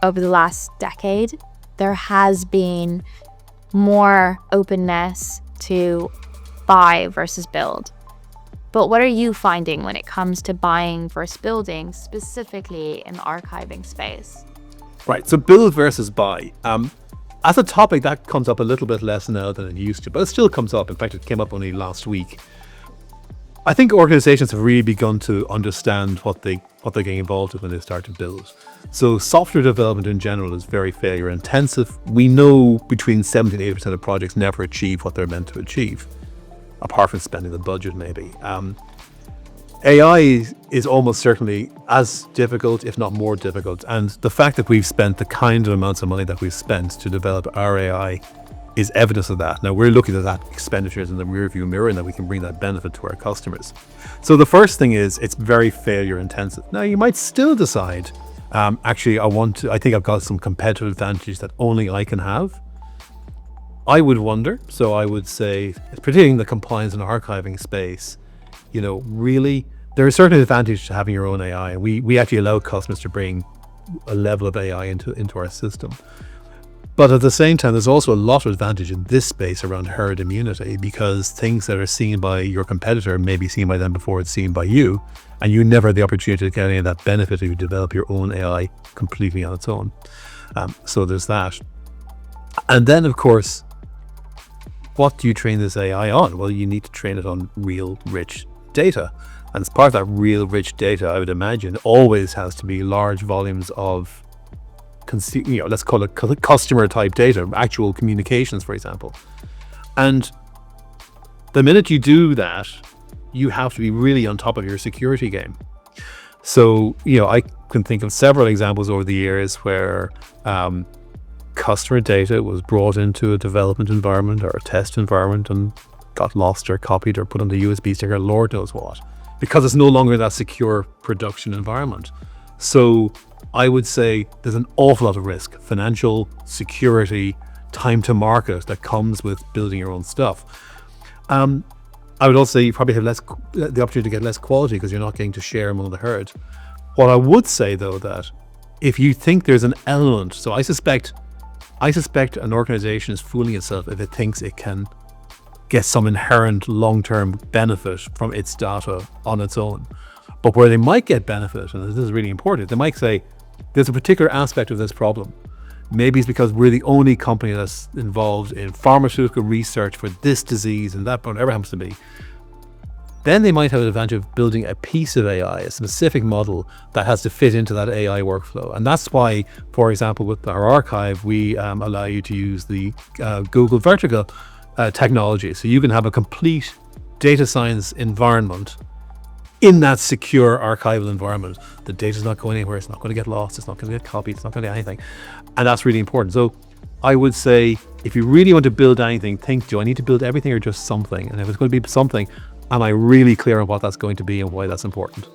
over the last decade, there has been more openness to buy versus build. But what are you finding when it comes to buying versus building, specifically in the archiving space? Right, so build versus buy. As a topic, that comes up a little bit less now than it used to, but it still comes up. In fact, it came up only last week. I think organizations have really begun to understand what they're getting involved with when they start to build. So software development in general is very failure intensive. We know between 70 and 80% of projects never achieve what they're meant to achieve, apart from spending the budget maybe. AI is almost certainly as difficult, if not more difficult. And the fact that we've spent the kind of amounts of money that we've spent to develop our AI is evidence of that. Now we're looking at that expenditures in the rearview mirror and that we can bring that benefit to our customers. So the first thing is it's very failure intensive. Now you might still decide, actually I think I've got some competitive advantage that only I can have. I would wonder, so I would say, particularly in the compliance and archiving space, really, there is certain advantage to having your own AI. And we actually allow customers to bring a level of AI into our system. But at the same time, there's also a lot of advantage in this space around herd immunity, because things that are seen by your competitor may be seen by them before it's seen by you, and you never have the opportunity to get any of that benefit if you develop your own AI completely on its own. So there's that. And then, of course, what do you train this AI on? Well, you need to train it on real, rich data. And as part of that real, rich data, I would imagine, always has to be large volumes of let's call it customer type data, actual communications, for example. And the minute you do that, you have to be really on top of your security game. So, I can think of several examples over the years where customer data was brought into a development environment or a test environment and got lost or copied or put on the USB stick or Lord knows what, because it's no longer that secure production environment. So I would say there's an awful lot of risk, financial, security, time to market that comes with building your own stuff. I would also say you probably have the opportunity to get less quality because you're not getting to share among the herd. What I would say though, that if you think there's an element, so I suspect an organization is fooling itself if it thinks it can get some inherent long-term benefit from its data on its own. But where they might get benefit, and this is really important, they might say, there's a particular aspect of this problem. Maybe it's because we're the only company that's involved in pharmaceutical research for this disease and that, whatever it happens to be. Then they might have an advantage of building a piece of AI, a specific model that has to fit into that AI workflow. And that's why, for example, with our archive, we allow you to use the Google Vertical technology. So you can have a complete data science environment in that secure archival environment. The data's not going anywhere, it's not going to get lost, it's not going to get copied, it's not going to do anything. And that's really important. So I would say, if you really want to build anything, think, do I need to build everything or just something? And if it's going to be something, am I really clear on what that's going to be and why that's important?